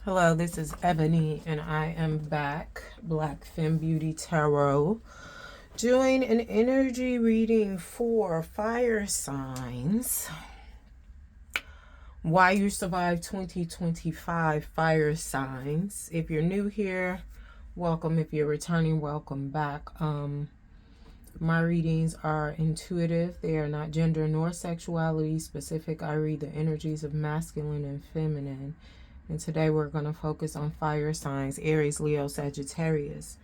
Hello, this is Ebony, and I am back, BlackFemmeBeautyTaro, doing an energy reading for fire signs. Why you survived 2025 fire signs. If you're new here, welcome. If you're returning, welcome back. My readings are intuitive. They are not gender nor sexuality specific. I read the energies of masculine and feminine. And today we're going to focus on fire signs, Aries, Leo, Sagittarius,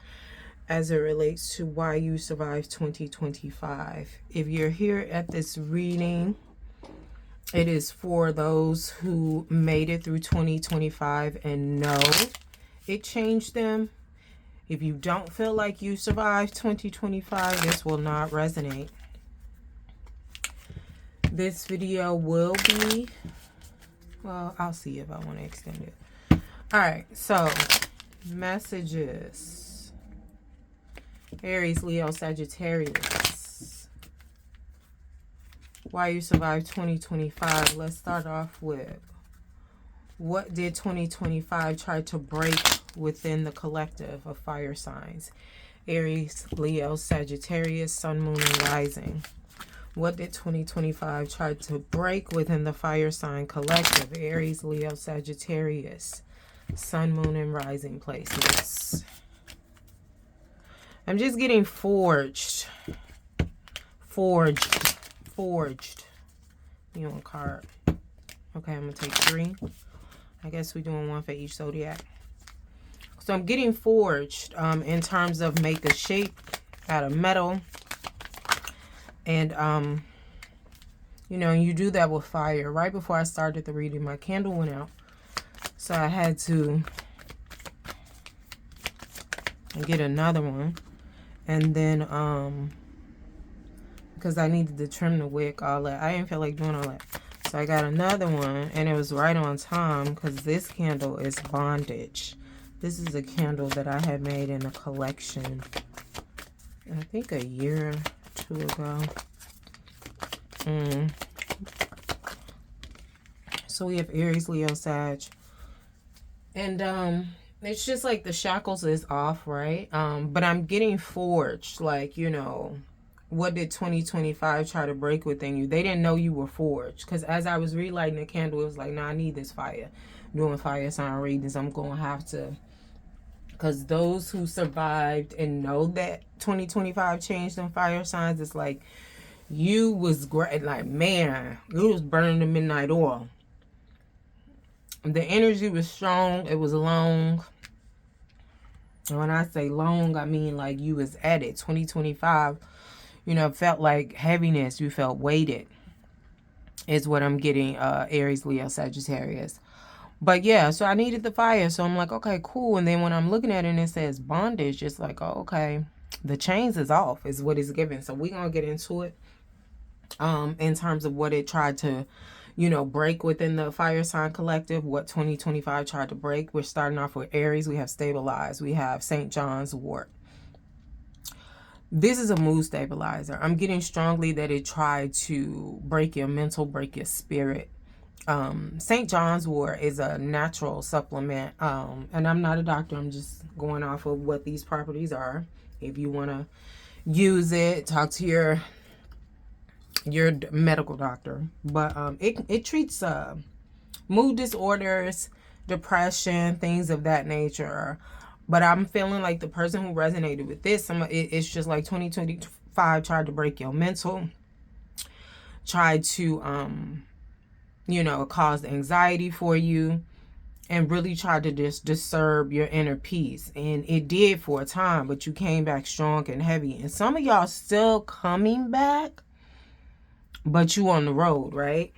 as it relates to why you survived 2025. If you're here at this reading, it is for those who made it through 2025 and know it changed them. If you don't feel like you survived 2025, this will not resonate. This video will be... well, I'll see if I want to extend it. All right, so messages. Aries, Leo, Sagittarius. Why you survived 2025. Let's start off with, what did 2025 try to break within the collective of fire signs? Aries, Leo, Sagittarius, Sun, Moon, and Rising. What did 2025 try to break within the fire sign collective? Aries, Leo, Sagittarius, Sun, Moon, and Rising places. I'm just getting forged. Forged. You want a card. Okay, I'm going to take 3. I guess we're doing 1 for each zodiac. So I'm getting forged in terms of make a shape out of metal. And, you know, you do that with fire. Right before I started the reading, my candle went out. So I had to get another one. And then, because I needed to trim the wick, all that. I didn't feel like doing all that. So I got another one, and it was right on time because this candle is bondage. This is a candle that I had made in a collection, I think a year or 2 ago. So we have Aries, Leo, Sag. And it's just like the shackles is off, right? But I'm getting forged. Like, you know, what did 2025 try to break within you? They didn't know you were forged. Because as I was relighting the candle, it was like, nah, I need this fire. Doing fire sign readings, I'm going to have to. Because those who survived and know that 2025 changed them fire signs, it's like, you was great. Like, man, you was burning the midnight oil. The energy was strong. It was long. And when I say long, I mean like you was at it. 2025, you know, felt like heaviness. You felt weighted is what I'm getting, Aries, Leo, Sagittarius. But yeah, so I needed the fire. So I'm like, okay, cool. And then when I'm looking at it and it says bondage, it's like, oh, okay, the chains is off is what it's giving. So we're going to get into it in terms of what it tried to, you know, break within the fire sign collective, what 2025 tried to break. We're starting off with Aries. We have stabilized. We have St. John's wort. This is a mood stabilizer. I'm getting strongly that it tried to break your mental, break your spirit. St. John's wort is a natural supplement. And I'm not a doctor. I'm just going off of what these properties are. If you want to use it, talk to your medical doctor. But it treats mood disorders, depression, things of that nature. But I'm feeling like the person who resonated with this, it's just like 2025 tried to break your mental, tried to you know, cause anxiety for you, and really tried to just disturb your inner peace. And it did for a time, but you came back strong and heavy. And some of y'all still coming back, but you on the road, right?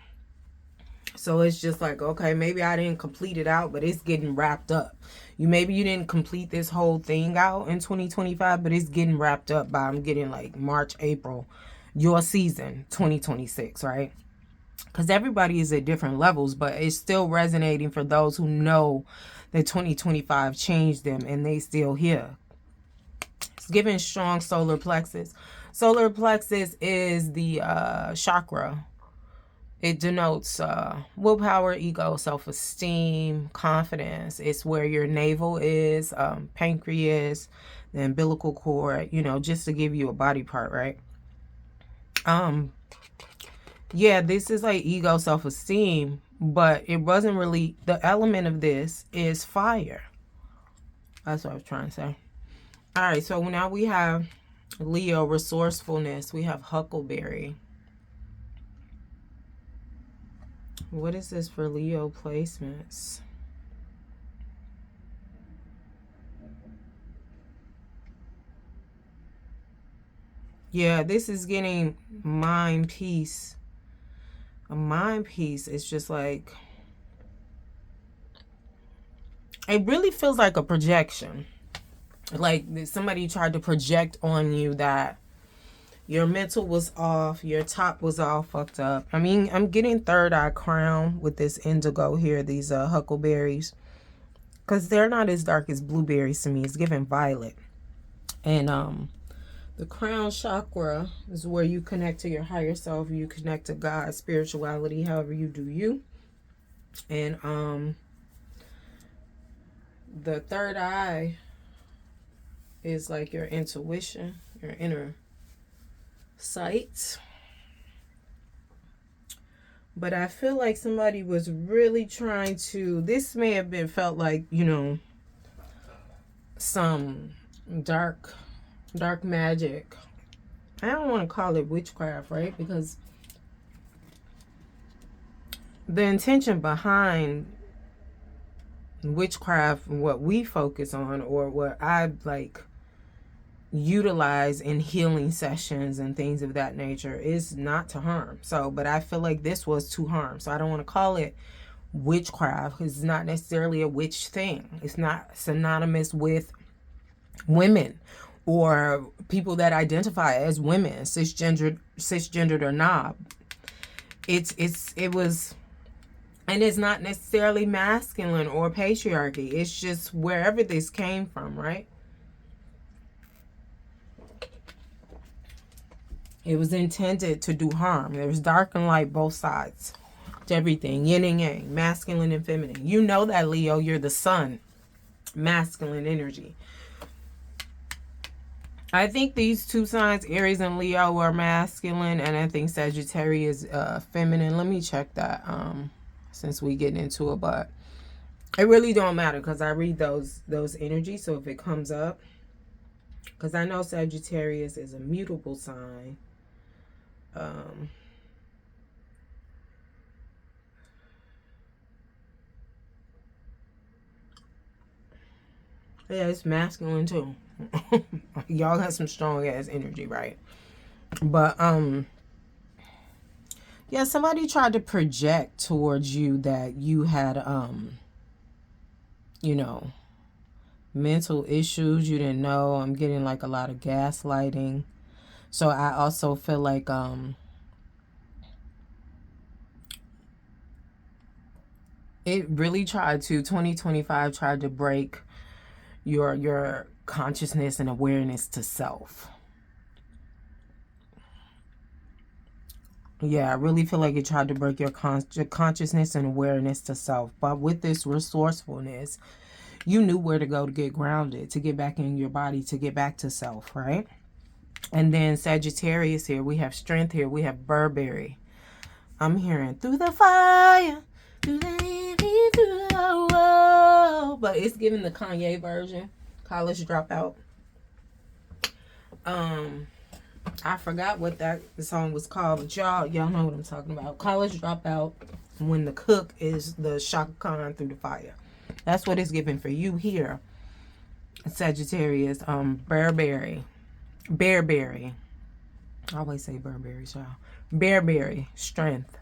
So it's just like, okay, maybe I didn't complete it out, but it's getting wrapped up. Maybe you didn't complete this whole thing out in 2025, but it's getting wrapped up by, I'm getting like March, April, your season, 2026, right? Because everybody is at different levels, but it's still resonating for those who know that 2025 changed them and they still here. It's giving strong solar plexus. Solar plexus is the chakra It denotes willpower, ego, self-esteem, confidence. It's where your navel is, pancreas, the umbilical cord, you know, just to give you a body part, right? Yeah, this is like ego, self-esteem, but it wasn't really, the element of this is fire. That's what I was trying to say. All right, so now we have Leo, resourcefulness. We have Huckleberry. What is this for Leo placements? Yeah, this is getting mind peace. A mind peace is just like, it really feels like a projection. Like somebody tried to project on you that your mental was off, your top was all fucked up. I mean, I'm getting third eye crown with this indigo here, these huckleberries. Because they're not as dark as blueberries to me. It's giving violet. And the crown chakra is where you connect to your higher self. You connect to God, spirituality, however you do you. And the third eye is like your intuition, your inner sight. But I feel like somebody was really trying to, this may have been felt like, you know, some dark magic. I don't want to call it witchcraft, right? Because the intention behind witchcraft, what we focus on, or what I like utilize in healing sessions and things of that nature, is not to harm. So, but I feel like this was to harm. So I don't want to call it witchcraft. It's not necessarily a witch thing. It's not synonymous with women or people that identify as women, cisgendered or not. It was, and it's not necessarily masculine or patriarchy. It's just wherever this came from, right? It was intended to do harm. There's dark and light, both sides to everything. Yin and yang, masculine and feminine. You know that, Leo, you're the sun. Masculine energy. I think these two signs, Aries and Leo, are masculine, and I think Sagittarius is feminine. Let me check that since we get into it, but it really don't matter because I read those energies. So if it comes up, because I know Sagittarius is a mutable sign. Yeah, it's masculine too. Y'all got some strong ass energy, right? But yeah, somebody tried to project towards you that you had you know, mental issues you didn't know. I'm getting like a lot of gaslighting. So I also feel like it really tried to, 2025 tried to break your consciousness and awareness to self. Yeah, I really feel like it tried to break your consciousness and awareness to self. But with this resourcefulness, you knew where to go to get grounded, to get back in your body, to get back to self, right? And then Sagittarius here, we have strength here, we have Burberry. I'm hearing through the fire, through the wall. But it's giving the Kanye version, college dropout. I forgot what the song was called, but y'all know what I'm talking about. College dropout, when the cook is the Shaka Khan through the fire. That's what it's giving for you here, Sagittarius. Burberry. I always say Burberry, y'all. Burberry, strength.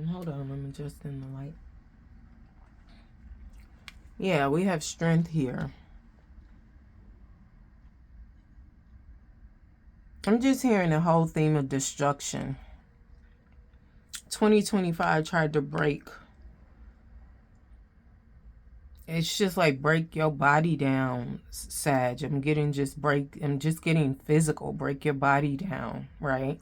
Hold on, let me adjust in the light. Yeah, we have strength here. I'm just hearing the whole theme of destruction. 2025 tried to break It's just like break your body down, Sag. I'm just getting physical. Break your body down, right?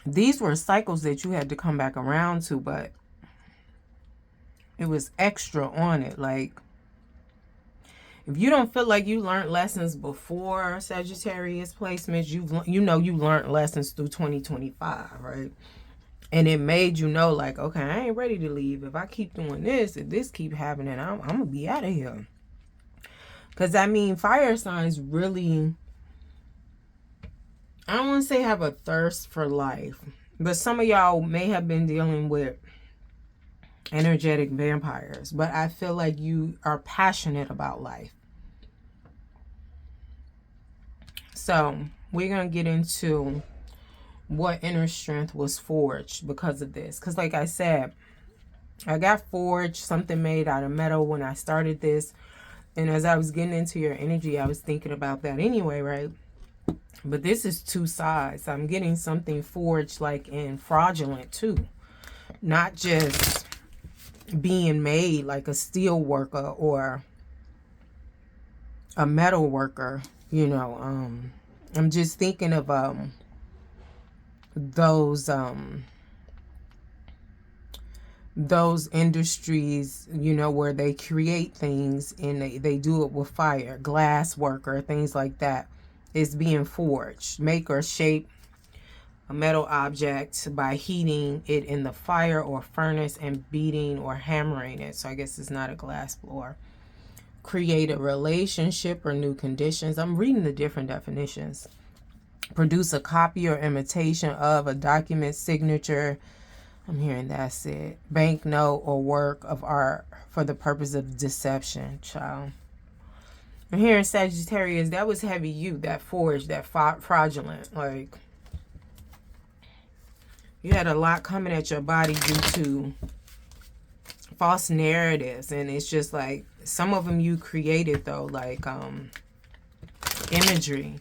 These were cycles that you had to come back around to, but it was extra on it. Like, if you don't feel like you learned lessons before Sagittarius placements, you learned lessons through 2025, right? And it made you know, like, okay, I ain't ready to leave. If I keep doing this, if this keep happening, I'm going to be out of here. Because, I mean, fire signs really, I don't want to say have a thirst for life. But some of y'all may have been dealing with energetic vampires. But I feel like you are passionate about life. So, we're going to get into what inner strength was forged because of this. Because like I said, I got forged, something made out of metal when I started this. And as I was getting into your energy, I was thinking about that anyway, right? But this is two sides. I'm getting something forged like in fraudulent too. Not just being made like a steel worker or a metal worker, you know. I'm just thinking of those industries, you know, where they create things and they do it with fire, glass worker, things like that, is being forged. Make or shape a metal object by heating it in the fire or furnace and beating or hammering it. So I guess it's not a glass blower. Create a relationship or new conditions. I'm reading the different definitions. Produce a copy or imitation of a document, signature. I'm hearing that's it. Banknote or work of art for the purpose of deception, child. I'm hearing Sagittarius, that was heavy you, that forged, that fraudulent. Like, you had a lot coming at your body due to false narratives. And it's just like, some of them you created though, like imagery.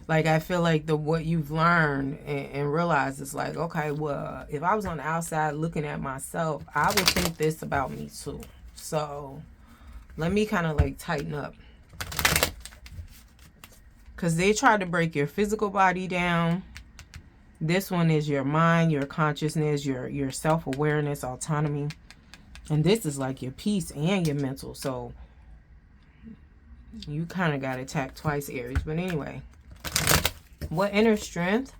Like, I feel like what you've learned and realized is like, okay, well, if I was on the outside looking at myself, I would think this about me too. So let me kind of like tighten up. Because they tried to break your physical body down. This one is your mind, your consciousness, your self-awareness, autonomy. And this is like your peace and your mental. So you kind of got attacked twice, Aries. But anyway. What inner strength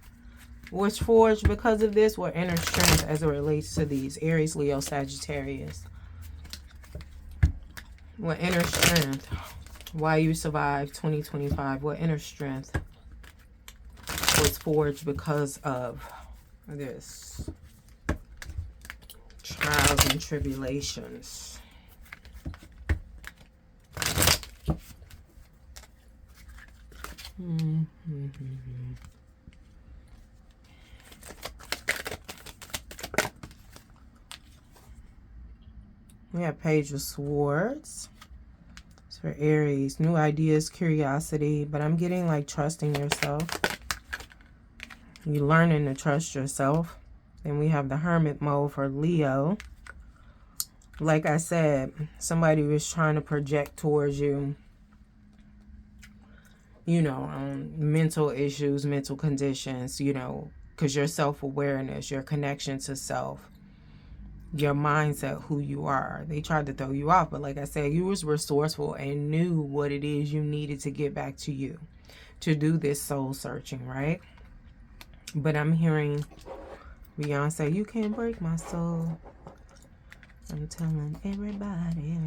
was forged because of this? What inner strength as it relates to these? Aries, Leo, Sagittarius. What inner strength? Why you survived 2025? What inner strength was forged because of this? Trials and tribulations. We have Page of Swords. It's for Aries. New ideas, curiosity. But I'm getting like trusting yourself. You're learning to trust yourself. Then we have the Hermit mode for Leo. Like I said, somebody was trying to project towards you, you know, mental issues, mental conditions, you know, because your self-awareness, your connection to self, your mindset, who you are. They tried to throw you off, but like I said, you was resourceful and knew what it is you needed to get back to you, to do this soul searching, right? But I'm hearing Beyonce, you can't break my soul. I'm telling everybody.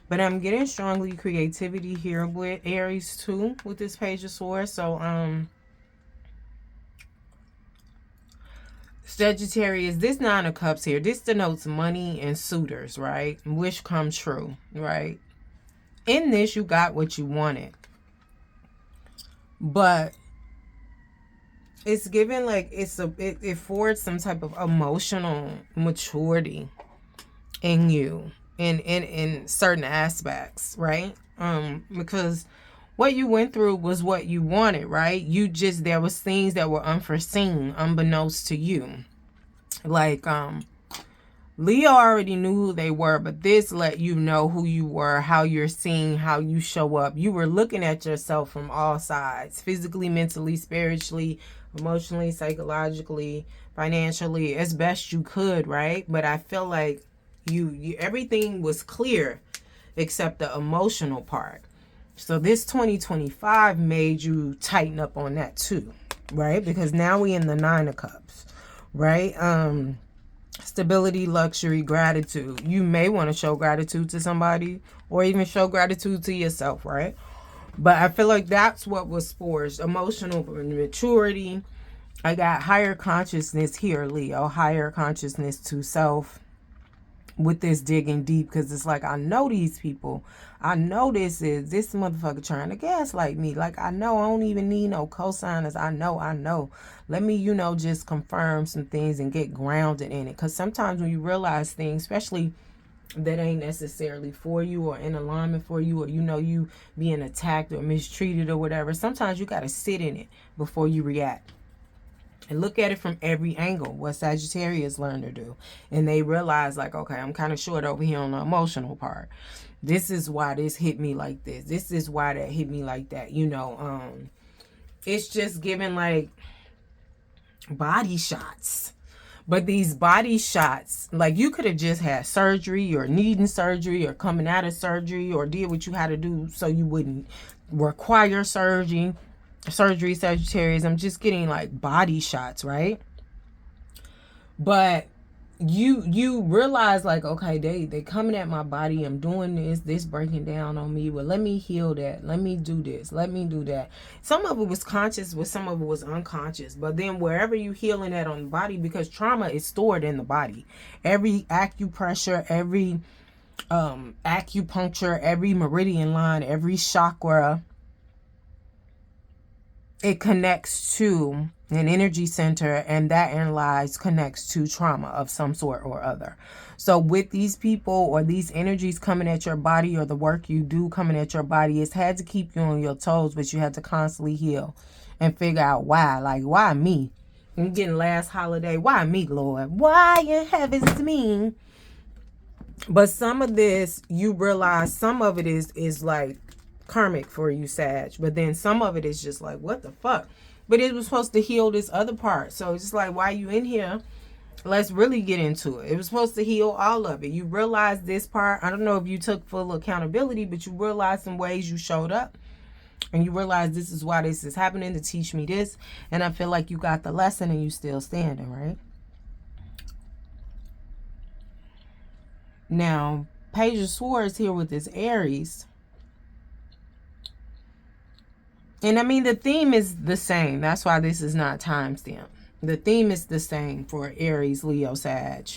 But I'm getting strongly creativity here with Aries too, with this Page of Swords. So, Sagittarius, this Nine of Cups here, this denotes money and suitors, right? Wish come true, right? In this, you got what you wanted. But it's given like it forged some type of emotional maturity in you. In certain aspects, right? Because what you went through was what you wanted, right? There was things that were unforeseen, unbeknownst to you. Like, Leo already knew who they were, but this let you know who you were, how you're seen, how you show up. You were looking at yourself from all sides, physically, mentally, spiritually, emotionally, psychologically, financially, as best you could, right? But I feel like you everything was clear except the emotional part. So this 2025 made you tighten up on that too, right? Because now we in the 9 of Cups, right? Stability, luxury, gratitude. You may want to show gratitude to somebody or even show gratitude to yourself, right? But I feel like that's what was forged. Emotional maturity. I got higher consciousness here, Leo. Higher consciousness to self with this digging deep, because it's like, I know these people. I know this motherfucker trying to gaslight me. Like, I know I don't even need no cosigners. I know. Let me, just confirm some things and get grounded in it. Because sometimes when you realize things, especially that ain't necessarily for you or in alignment for you, or you being attacked or mistreated or whatever, sometimes you got to sit in it before you react. And look at it from every angle, what Sagittarius learn to do. And they realize, like, okay, I'm kind of short over here on the emotional part. This is why this hit me like this. This is why that hit me like that. It's just giving, like, body shots. But these body shots, like, you could have just had surgery or needing surgery or coming out of surgery or did what you had to do so you wouldn't require surgery, Sagittarius. I'm just getting, like, body shots, right? But you realize, like, okay, they coming at my body. I'm doing this breaking down on me. Well, let me heal that. Let me do this. Let me do that. Some of it was conscious, but some of it was unconscious. But then wherever you healing that on the body, because trauma is stored in the body. Every acupressure, every acupuncture, every meridian line, every chakra, it connects to an energy center, and that analyze connects to trauma of some sort or other. So with these people or these energies coming at your body, or the work you do coming at your body, it's had to keep you on your toes, but you had to constantly heal and figure out why. Like, why me? I'm getting last holiday. Why me, Lord? Why in heaven's me? But some of this, you realize some of it is like karmic for you, Sag. But then some of it is just like, what the fuck? But it was supposed to heal this other part. So it's just like, why you in here? Let's really get into it. It was supposed to heal all of it. You realize this part. I don't know if you took full accountability, but you realized some ways you showed up. And you realize this is why this is happening, to teach me this. And I feel like you got the lesson and you still standing, right? Now, Page of Swords here with this Aries. And I mean, the theme is the same. That's why this is not timestamped. The theme is the same for Aries, Leo, Sag.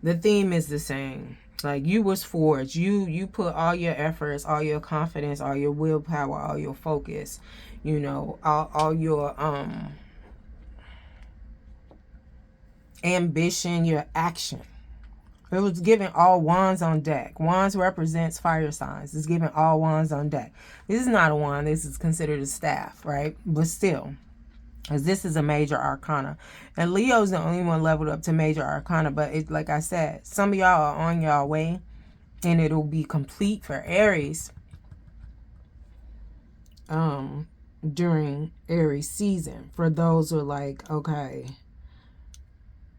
The theme is the same. Like, you was forged. You put all your efforts, all your confidence, all your willpower, all your focus, all your ambition, your action. It was giving all wands on deck. Wands represents fire signs. It's giving all wands on deck. This is not a wand. This is considered a staff, right? But still, as this is a major arcana. And Leo's the only one leveled up to major arcana. But it's like I said, some of y'all are on y'all way. And it'll be complete for Aries during Aries season. For those who are like, okay,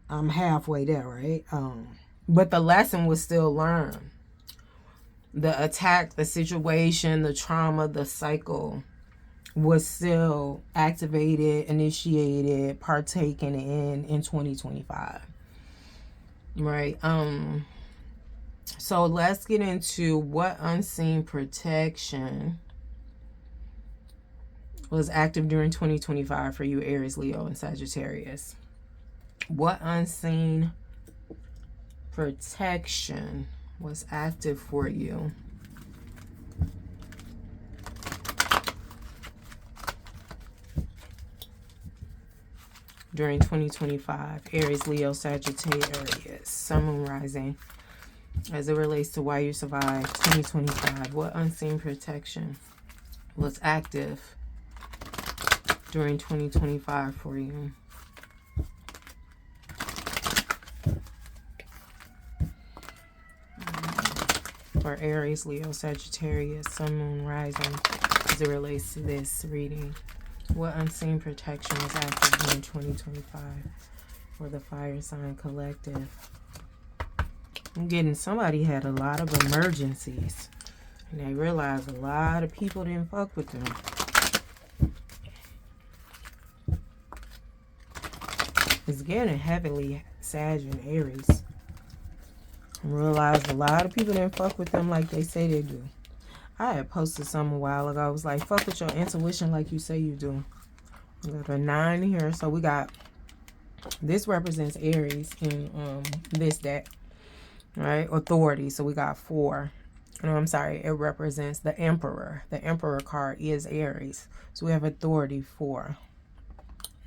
I'm halfway there, right? But the lesson was still learned. The attack, the situation, the trauma, the cycle was still activated, initiated, partaken in 2025. Right? So let's get into what unseen protection was active during 2025 for you, Aries, Leo, and Sagittarius. What unseen protection was active for you during 2025, Aries, Leo, Sagittarius, Sun, Moon, Rising, as it relates to why you survived 2025? What unseen protection was active during 2025 for you? for Aries, Leo, Sagittarius, Sun, Moon, Rising as it relates to this reading. What unseen protection is active in 2025 for the fire sign collective? I'm getting somebody had a lot of emergencies and they realized a lot of people didn't fuck with them. It's getting heavily Sag and Aries. I realized a lot of people didn't fuck with them like they say they do. I had posted something a while ago. I was like, fuck with your intuition like you say you do. We got a 9 here. So we got, this represents Aries in this deck, right? Authority. So we got 4. No, I'm sorry. It represents the Emperor. The Emperor card is Aries. So we have authority 4.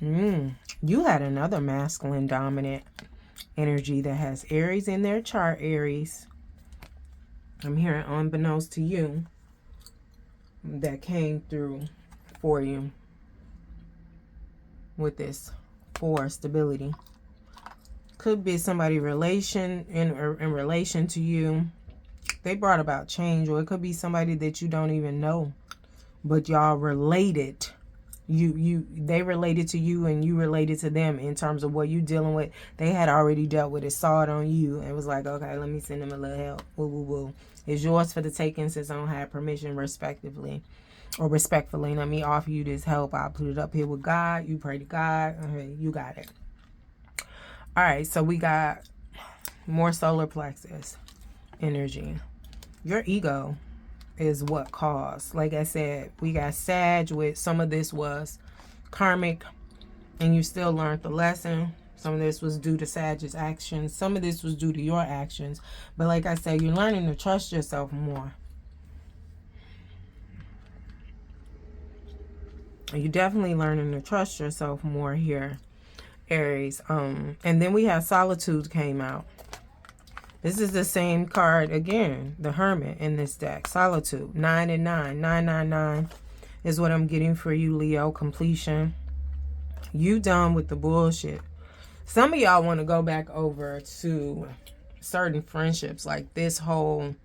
You had another masculine dominant energy that has Aries in their chart, Aries. I'm hearing unbeknownst to you that came through for you with this 4 stability. Could be somebody in relation to you. They brought about change, or it could be somebody that you don't even know, but y'all related. They related to you and you related to them in terms of what you dealing with. They had already dealt with it, saw it on you, and was like, okay, let me send them a little help. Woo, woo, woo. It's yours for the taking since I don't have permission, respectively. Or respectfully, let me offer you this help. I'll put it up here with God. You pray to God. Okay, you got it. All right, so we got more solar plexus energy. Your ego is what caused. Like I said, we got Sag with some of this was karmic and you still learned the lesson. Some of this was due to Sag's actions. Some of this was due to your actions. But like I said, you're learning to trust yourself more. You're definitely learning to trust yourself more here, Aries. And then we have Solitude came out. This is the same card again, the Hermit in this deck. Solitude, 9 and 9. 999 is what I'm getting for you, Leo. Completion. You done with the bullshit. Some of y'all want to go back over to certain friendships, like this whole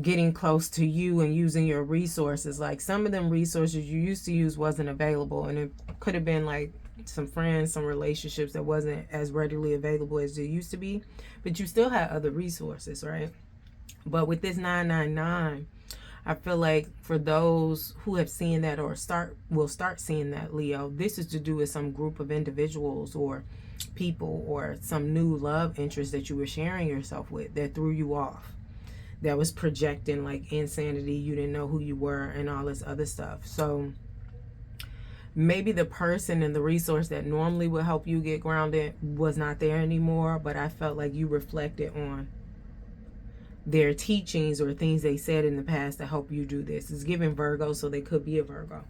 getting close to you and using your resources. Like some of them resources you used to use wasn't available, and it could have been like some friends, some relationships that wasn't as readily available as it used to be, but you still had other resources, right? But with this 999, I feel like for those who have seen that or will start seeing that, Leo, this is to do with some group of individuals or people or some new love interest that you were sharing yourself with that threw you off, that was projecting like insanity, you didn't know who you were and all this other stuff. So maybe the person and the resource that normally would help you get grounded was not there anymore, but I felt like you reflected on their teachings or things they said in the past to help you do this. It's giving Virgo, so they could be a Virgo.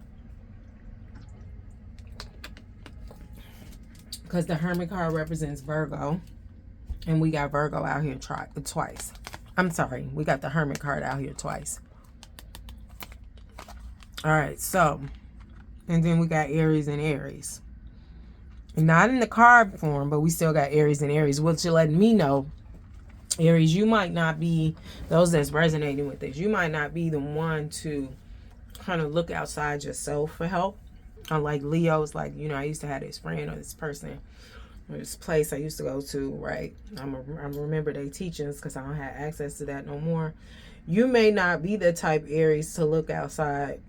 Because the Hermit card represents Virgo, and we got Virgo out here twice. I'm sorry, we got the Hermit card out here twice. All right, so... and then we got Aries and Aries. Not in the card form, but we still got Aries and Aries, which you're letting me know, Aries, you might not be, those that's resonating with this, you might not be the one to kind of look outside yourself for help. Unlike Leo's, like, you know, I used to have this friend or this person or this place I used to go to, right? I remember their teachings because I don't have access to that no more. You may not be the type, Aries, to look outside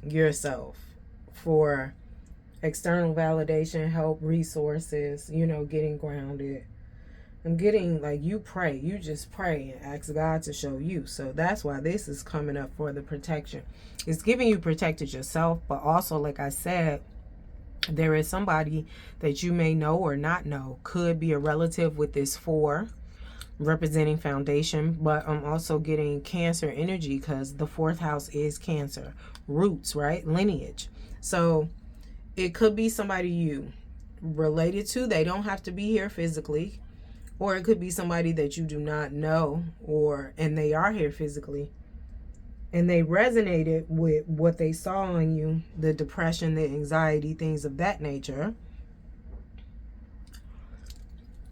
yourself for external validation, help, resources, you know, getting grounded. I'm getting like you pray, you just pray and ask God to show you. So that's why this is coming up for the protection. It's giving you protected yourself, but also, like I said, there is somebody that you may know or not know, could be a relative with this 4 representing foundation, but I'm also getting Cancer energy because the 4th house is Cancer, roots, right? Lineage. So it could be somebody you related to. They don't have to be here physically, or it could be somebody that you do not know, and they are here physically, and they resonated with what they saw in you, the depression, the anxiety, things of that nature.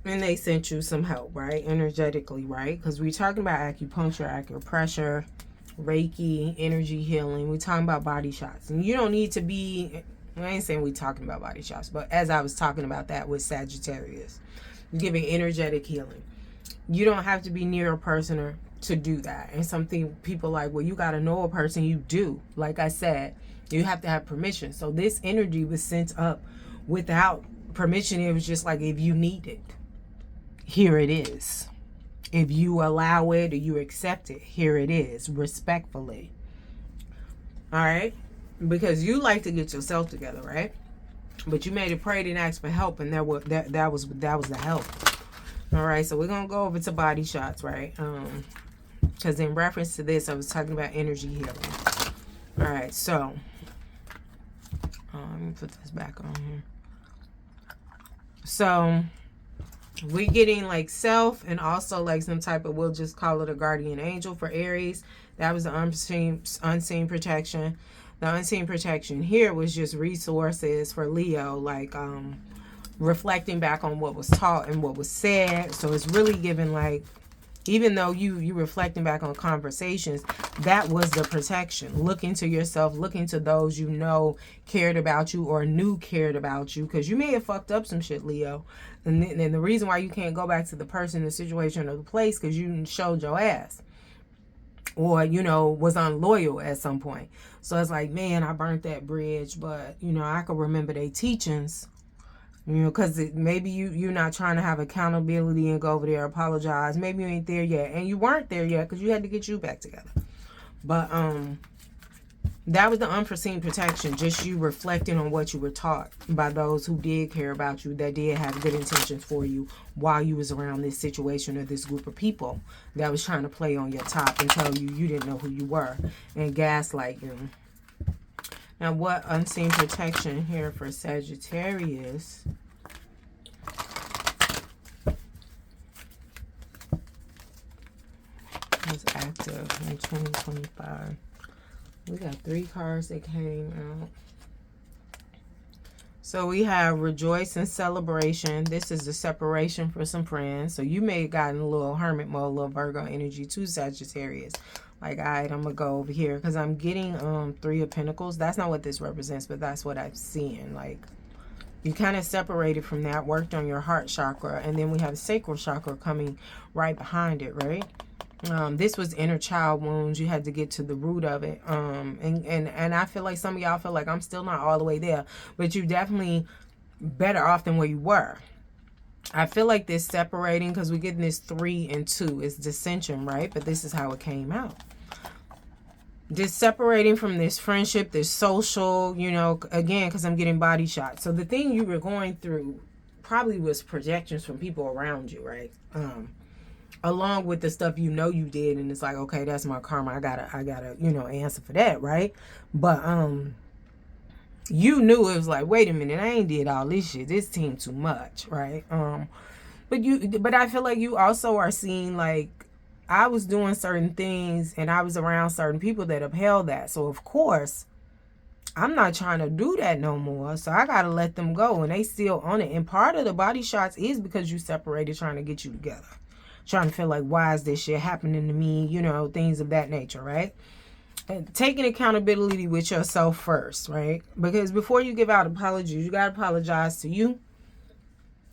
And they sent you some help, right? Energetically, right? Because we're talking about acupuncture, acupressure, Reiki, energy healing. We're talking about body shots. And you don't need to be, I ain't saying we're talking about body shots, but as I was talking about that with Sagittarius, giving energetic healing. You don't have to be near a person to do that. And something people like, well, you got to know a person. You do. Like I said, you have to have permission. So this energy was sent up without permission. It was just like, if you need it, here it is. If you allow it or you accept it, here it is, respectfully. All right? Because you like to get yourself together, right? But you made it, prayed and asked for help, and that was the help. All right, so we're gonna go over to body shots, right? Because in reference to this, I was talking about energy healing. All right, so let me put this back on here. So we're getting like self and also like some type of, we'll just call it a guardian angel for Aries. That was the unseen protection. The unseen protection here was just resources for Leo, like reflecting back on what was taught and what was said. So it's really giving like, even though you reflecting back on conversations, that was the protection. Looking to yourself, looking to those you know cared about you or knew cared about you, because you may have fucked up some shit, Leo. And the reason why you can't go back to the person, the situation, or the place, because you showed your ass. Or, you know, was unloyal at some point. So it's like, man, I burnt that bridge, but, you know, I can remember their teachings. You know, because maybe you're not trying to have accountability and go over there, apologize. Maybe you ain't there yet. And you weren't there yet because you had to get you back together. But that was the unforeseen protection. Just you reflecting on what you were taught by those who did care about you, that did have good intentions for you while you was around this situation or this group of people that was trying to play on your top and tell you you didn't know who you were and gaslight you. Now, what unseen protection here for Sagittarius? Was active in 2025. We got 3 cards that came out. So we have rejoice and celebration. This is the separation for some friends. So you may have gotten a little hermit mode, a little Virgo energy to Sagittarius. Like, all right, I'm going to go over here. Because I'm getting 3 of Pentacles. That's not what this represents, but that's what I'm seeing. Like, you kind of separated from that, worked on your heart chakra. And then we have sacral chakra coming right behind it, right? This was inner child wounds. You had to get to the root of it. And I feel like some of y'all feel like I'm still not all the way there. But you definitely better off than where you were. I feel like this separating, because we're getting this 3 and 2 is dissension, right? But this is how it came out. This separating from this friendship, this social, you know, again, because I'm getting body shots. So the thing you were going through probably was projections from people around you, right? Along with the stuff you know you did, and it's like, okay, that's my karma. I gotta, you know, answer for that, right? But you knew it was like, wait a minute, I ain't did all this shit. This seemed too much, right? But I feel like you also are seeing, like, I was doing certain things and I was around certain people that upheld that. So of course, I'm not trying to do that no more. So I gotta let them go, and they still on it. And part of the body shots is because you separated, trying to get you together. Trying to feel like, why is this shit happening to me? You know, things of that nature, right? And taking accountability with yourself first, right? Because before you give out apologies, you got to apologize to you.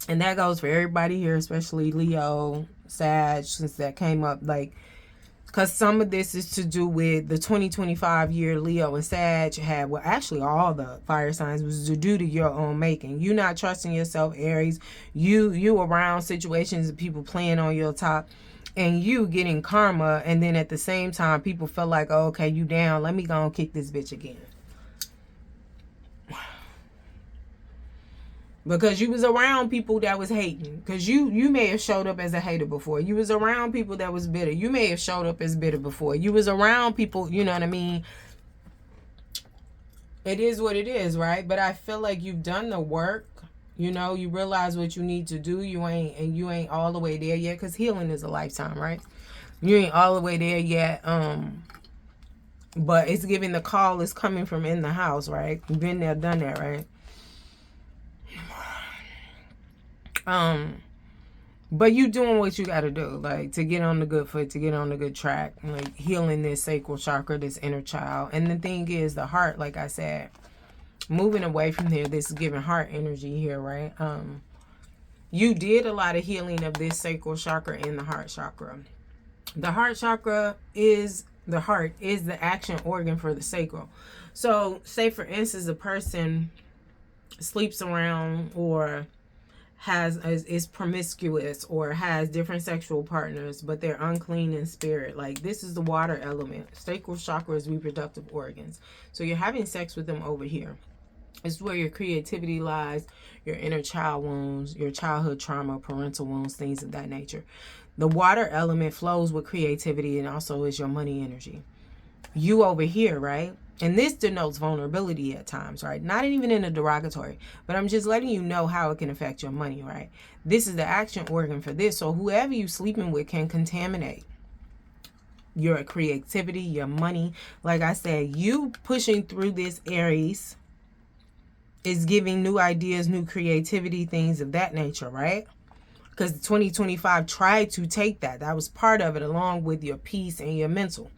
And that goes for everybody here, especially Leo, Sag, since that came up. Like, because some of this is to do with the 2025 year Leo and Sag had, well, actually all the fire signs was to do to your own making. You not trusting yourself, Aries. You around situations of people playing on your top, and you getting karma, and then at the same time people feel like, oh, okay, you down, let me go and kick this bitch again. Because you was around people that was hating. Because you may have showed up as a hater before. You was around people that was bitter. You may have showed up as bitter before. You was around people, you know what I mean? It is what it is, right? But I feel like you've done the work. You know, you realize what you need to do. You ain't all the way there yet. Because healing is a lifetime, right? You ain't all the way there yet. But it's giving, the call is coming from in the house, right? You've been there, done that, right? But you doing what you got to do, like, to get on the good foot, to get on the good track, like healing this sacral chakra, this inner child. And the thing is, the heart, like I said, moving away from here, this is giving heart energy here, right? You did a lot of healing of this sacral chakra in the heart chakra. The heart chakra is, the heart is the action organ for the sacral. So say for instance, a person sleeps around or is promiscuous or has different sexual partners, but they're unclean in spirit. Like, this is the water element. Sacral chakra is reproductive organs. So you're having sex with them over here. It's where your creativity lies, your inner child wounds, your childhood trauma, parental wounds, things of that nature. The water element flows with creativity and also is your money energy. You over here, right? And this denotes vulnerability at times, right? Not even in a derogatory, but I'm just letting you know how it can affect your money, right? This is the action organ for this. So whoever you sleeping with can contaminate your creativity, your money. Like I said, you pushing through this Aries is giving new ideas, new creativity, things of that nature, right? Because 2025 tried to take that. That was part of it, along with your peace and your mental.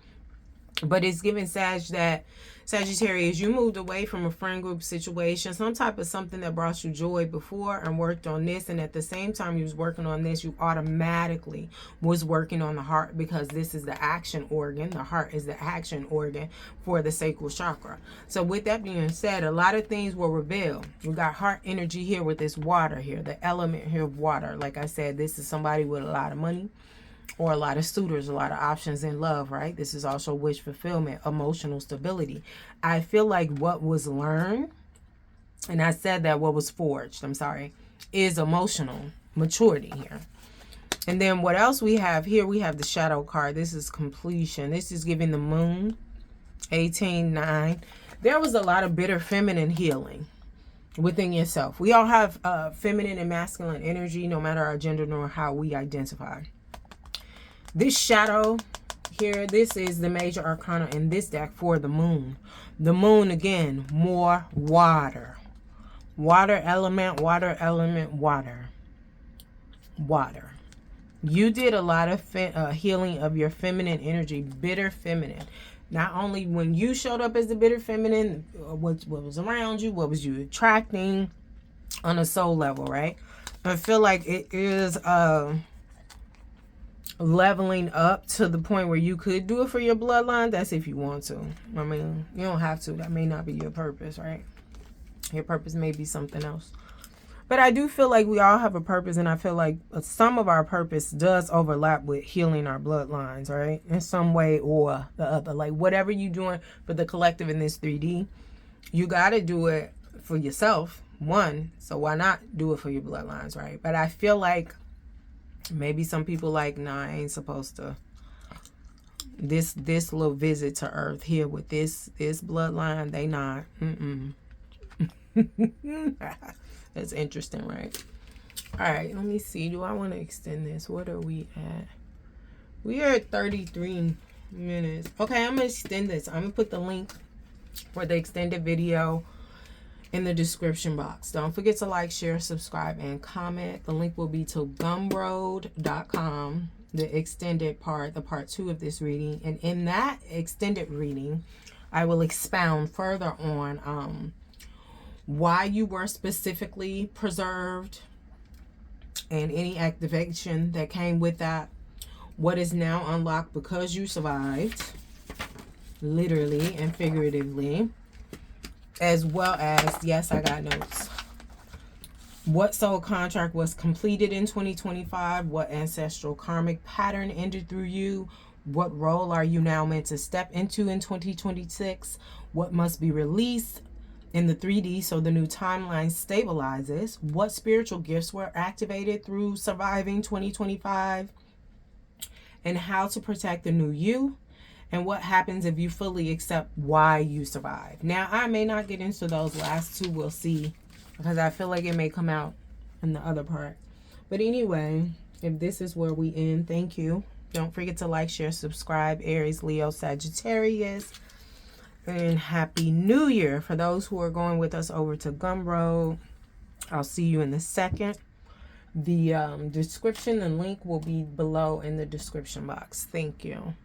But it's giving Sagittarius, you moved away from a friend group situation, some type of something that brought you joy before, and worked on this. And at the same time you was working on this, you automatically was working on the heart, because this is the action organ. The heart is the action organ for the sacral chakra. So with that being said, a lot of things were revealed. We got heart energy here with this water here, the element here of water. Like I said, this is somebody with a lot of money, or a lot of suitors, a lot of options in love, right? This is also wish fulfillment, emotional stability. I feel like what was learned, and I said that what was forged, I'm sorry, is emotional maturity here. And then what else we have here? We have the shadow card. This is completion. This is giving the moon, 18-9. There was a lot of bitter feminine healing within yourself. We all have feminine and masculine energy, no matter our gender nor how we identify. This shadow here, this is the major arcana in this deck for the moon. The moon, again, more water. Water element, water element, water. Water. You did a lot of healing of your feminine energy, bitter feminine. Not only when you showed up as the bitter feminine, what was around you, what was you attracting on a soul level, right? I feel like it is leveling up to the point where you could do it for your bloodline. That's if you want to. I mean, you don't have to. That may not be your purpose, right? Your purpose may be something else. But I do feel like we all have a purpose, and I feel like some of our purpose does overlap with healing our bloodlines, right? In some way or the other. Like, whatever you're doing for the collective in this 3D, you got to do it for yourself, one. So why not do it for your bloodlines, right? But I feel like maybe some people like, nah, I ain't supposed to. This little visit to Earth here with this bloodline, they not. That's interesting, right? All right, let me see. Do I want to extend this? What are we at? We are at 33 minutes. Okay, I'm going to extend this. I'm going to put the link for the extended video in the description box. Don't forget to like, share, subscribe, and comment. The link will be to gumroad.com, the extended part, the part 2 of this reading. And in that extended reading, I will expound further on why you were specifically preserved and any activation that came with that. What is now unlocked because you survived, literally and figuratively. As well as, yes, I got notes. What soul contract was completed in 2025? What ancestral karmic pattern ended through you? What role are you now meant to step into in 2026? What must be released in the 3D so the new timeline stabilizes? What spiritual gifts were activated through surviving 2025? And how to protect the new you? And what happens if you fully accept why you survived? Now, I may not get into those last two. We'll see. Because I feel like it may come out in the other part. But anyway, if this is where we end, thank you. Don't forget to like, share, subscribe. Aries, Leo, Sagittarius. And Happy New Year for those who are going with us over to Gumroad. I'll see you in the second the description and link will be below in the description box. Thank you.